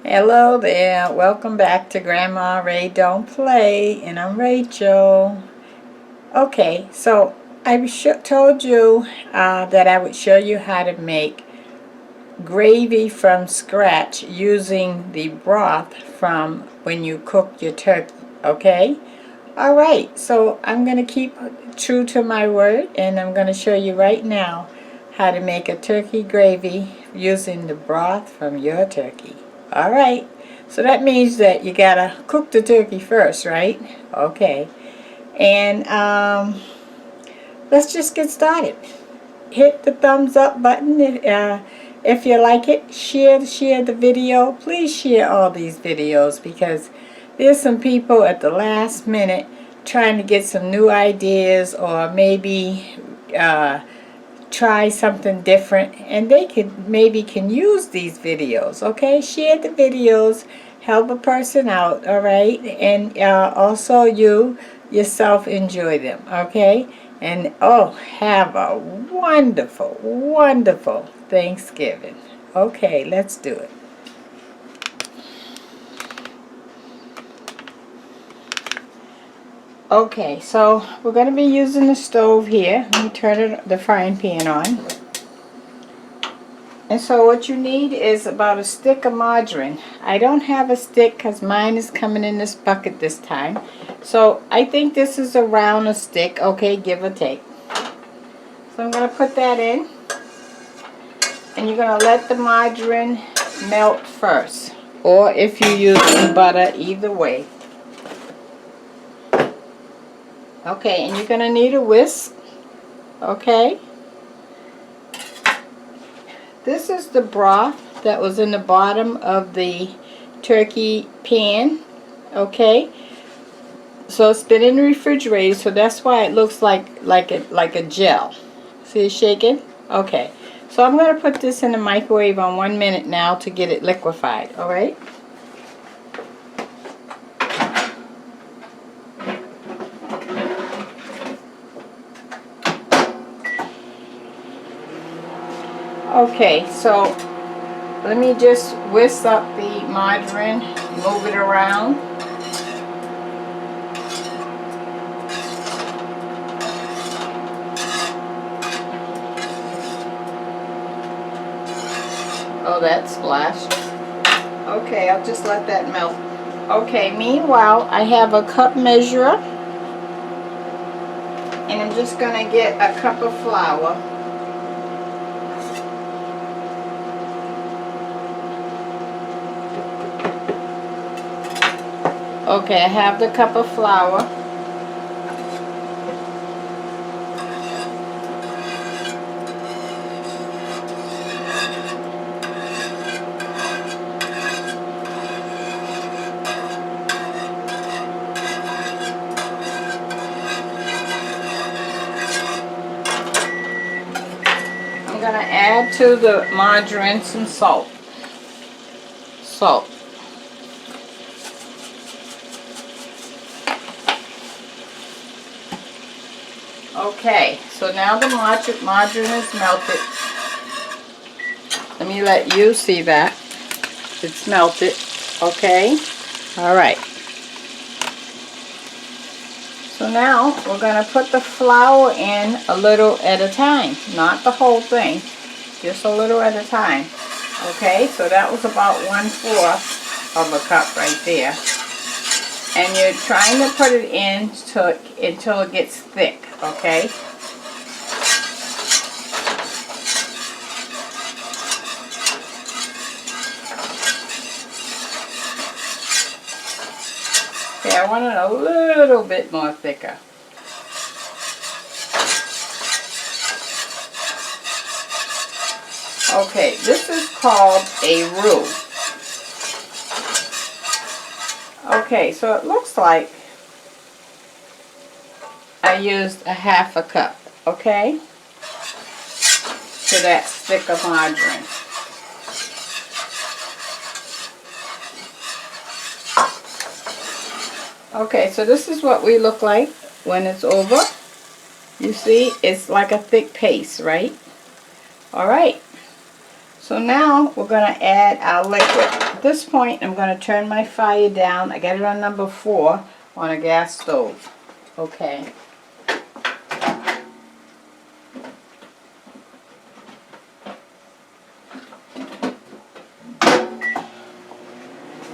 Hello there, welcome back to Grandma Ray Don't Play, and I'm Rachel. Okay, so I told you that I would show you how to make gravy from scratch using the broth from when you cook your turkey, okay? Alright, so I'm going to keep true to my word, and I'm going to show you right now how to make a turkey gravy using the broth from your turkey. Alright, so that means that you gotta cook the turkey first, right? Okay, and let's just get started. Hit the thumbs up button if you like it. Share the video. Please share all these videos because there's some people at the last minute trying to get some new ideas, or maybe try something different, and they can use these videos. Okay, share the videos, help a person out. All right, and also you yourself enjoy them. Okay, and have a wonderful Thanksgiving. Okay, let's do it. Okay, so we're going to be using the stove here. Let me turn the frying pan on. And so what you need is about a stick of margarine. I don't have a stick because mine is coming in this bucket this time. So I think this is around a stick, okay, give or take. So I'm going to put that in. And you're going to let the margarine melt first. Or if you use butter, either way. Okay, and you're going to need a whisk. Okay. This is the broth that was in the bottom of the turkey pan. Okay. So it's been in the refrigerator, so that's why it looks like a gel. See it shaking? Okay. So I'm going to put this in the microwave on 1 minute now to get it liquefied. All right. Okay, so let me just whisk up the margarine, move it around. Oh, that splashed. Okay, I'll just let that melt. Okay, meanwhile, I have a cup measurer, and I'm just going to get a cup of flour. Okay, I have the cup of flour. I'm going to add to the margarine some salt. Okay, so now the margarine is melted. Let me let you see that. It's melted. Okay? Alright. So now we're going to put the flour in a little at a time. Not the whole thing. Just a little at a time. Okay, so that was about 1/4 of a cup right there. And you're trying to put it in until it gets thick. Okay? Okay, I want it a little bit more thicker. Okay, this is called a roux. Okay, so it looks like I used a 1/2 cup, okay, to that stick of margarine. Okay, so this is what we look like when it's over. You see, it's like a thick paste, right? Alright. So now we're going to add our liquid. At this point, I'm going to turn my fire down. I got it on number 4 on a gas stove. Okay.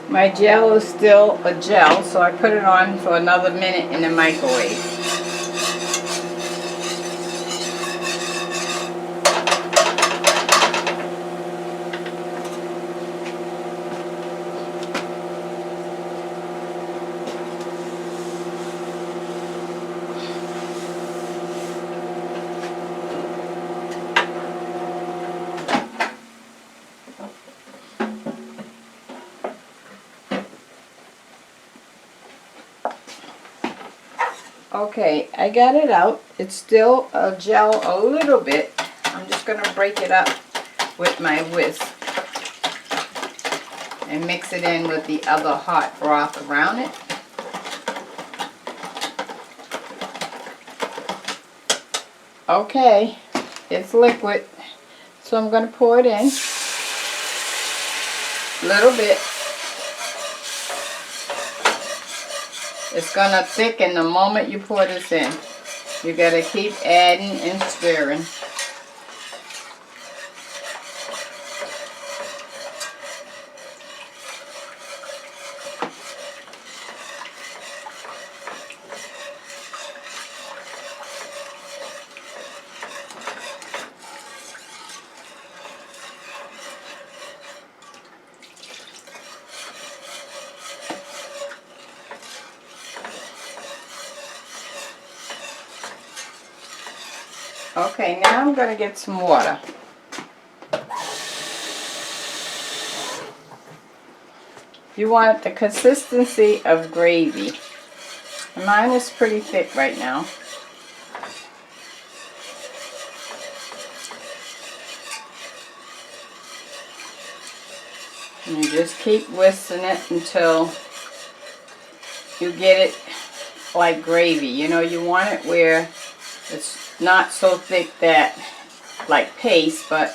My gel is still a gel, so I put it on for another minute in the microwave. Okay, I got it out. It's still a gel a little bit. I'm just going to break it up with my whisk and mix it in with the other hot broth around it. Okay, it's liquid, so I'm going to pour it in a little bit. It's going to thicken the moment you pour this in. You got to keep adding and stirring. Okay, now I'm going to get some water. You want the consistency of gravy. Mine is pretty thick right now. And you just keep whisking it until you get it like gravy. You know, you want it where it's not so thick that like paste, but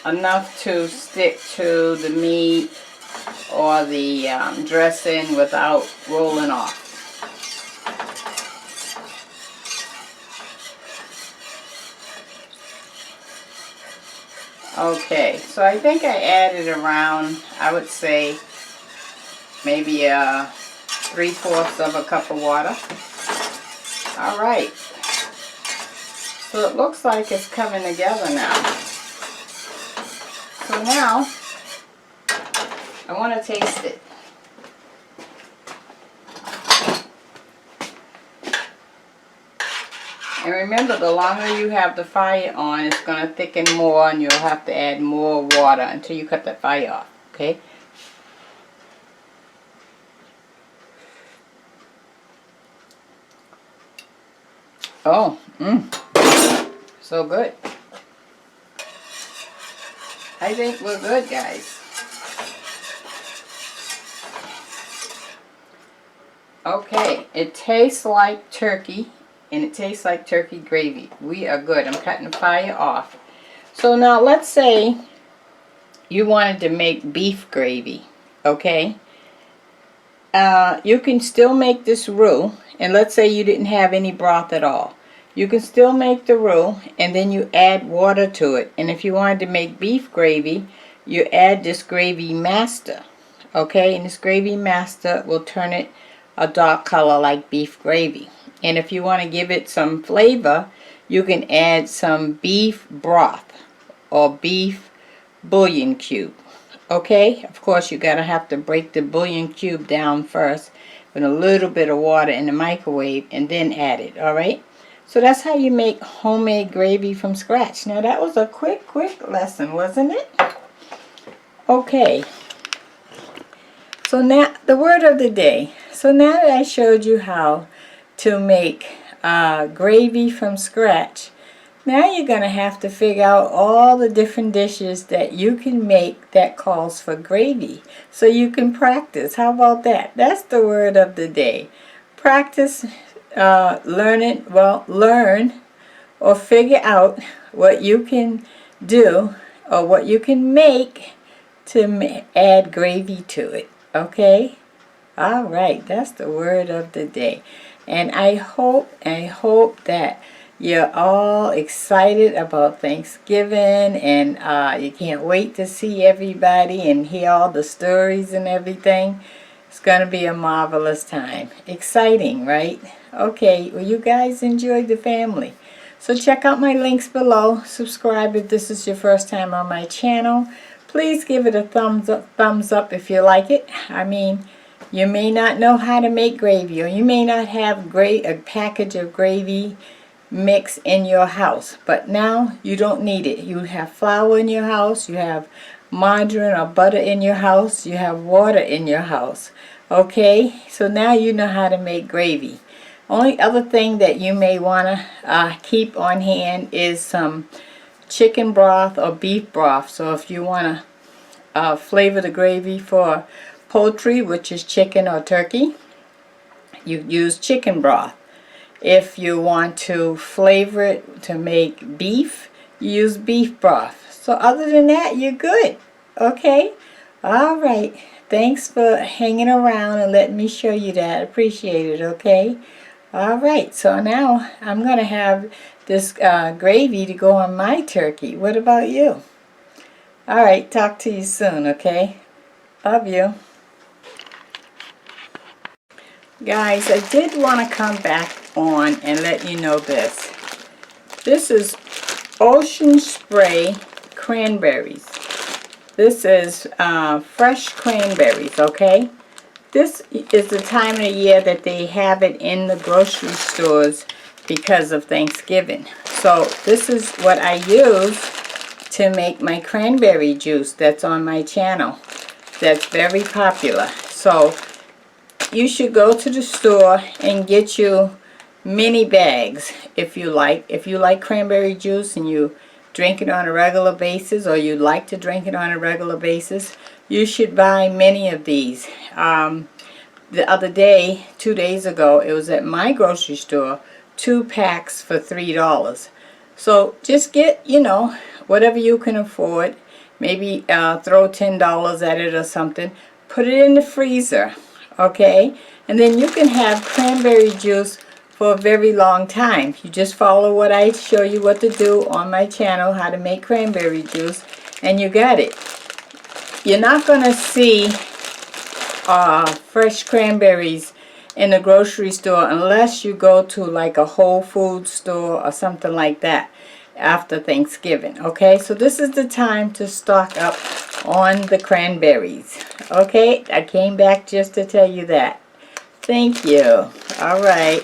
enough to stick to the meat or the dressing without rolling off. Okay, so I think I added around, I would say, maybe 3/4 of a cup of water. All right. So it looks like it's coming together now. So now, I want to taste it. And remember, the longer you have the fire on, it's going to thicken more and you'll have to add more water until you cut the fire off, okay? Oh, so good. I think we're good, guys. Okay, it tastes like turkey, and it tastes like turkey gravy. We are good. I'm cutting the fire off. So now let's say you wanted to make beef gravy, okay? You can still make this roux, and let's say you didn't have any broth at all. You can still make the roux, and then you add water to it. And if you wanted to make beef gravy, you add this gravy master, okay? And this gravy master will turn it a dark color like beef gravy. And if you want to give it some flavor, you can add some beef broth or beef bouillon cube. Okay, of course you're gonna have to break the bouillon cube down first with a little bit of water in the microwave and then add it. All right, so that's how you make homemade gravy from scratch. Now that was a quick lesson, wasn't it? Okay, so now the word of the day. So now that I showed you how to make gravy from scratch, now you're going to have to figure out all the different dishes that you can make that calls for gravy, so you can practice. How about that? That's the word of the day. Practice, learn or figure out what you can do or what you can make to add gravy to it. Okay? All right, that's the word of the day. And I hope that you're all excited about Thanksgiving, and you can't wait to see everybody and hear all the stories and everything. It's going to be a marvelous time. Exciting, right? Okay, well, you guys enjoy the family. So check out my links below. Subscribe if this is your first time on my channel. Please give it a thumbs up if you like it. I mean, you may not know how to make gravy, or you may not have a package of gravy mix in your house, but now you don't need it. You have flour in your house, you have margarine or butter in your house, you have water in your house. Okay, so now you know how to make gravy. Only other thing that you may want to keep on hand is some chicken broth or beef broth. So if you want to flavor the gravy for poultry, which is chicken or turkey, you use chicken broth. If you want to flavor it to make beef, you use beef broth. So other than that, you're good. Okay? All right. Thanks for hanging around and letting me show you that. Appreciate it, okay? All right. So now I'm going to have this gravy to go on my turkey. What about you? All right. Talk to you soon, okay? Love you. Guys, I did want to come back on and let you know this. This is Ocean Spray cranberries. This is fresh cranberries, okay? This is the time of the year that they have it in the grocery stores because of Thanksgiving. So this is what I use to make my cranberry juice that's on my channel. That's very popular. So you should go to the store and get you mini bags if you like. If you like cranberry juice and you drink it on a regular basis, or you like to drink it on a regular basis, you should buy many of these. The other day, 2 days ago, it was at my grocery store, 2 packs for $3. So just get, you know, whatever you can afford. Maybe throw $10 at it or something. Put it in the freezer. Okay, and then you can have cranberry juice for a very long time. You just follow what I show you what to do on my channel, how to make cranberry juice, and you got it. You're not going to see fresh cranberries in the grocery store unless you go to like a Whole Foods store or something like that after Thanksgiving. Okay, so this is the time to stock up on the cranberries. Okay, I came back just to tell you that. Thank you. All right.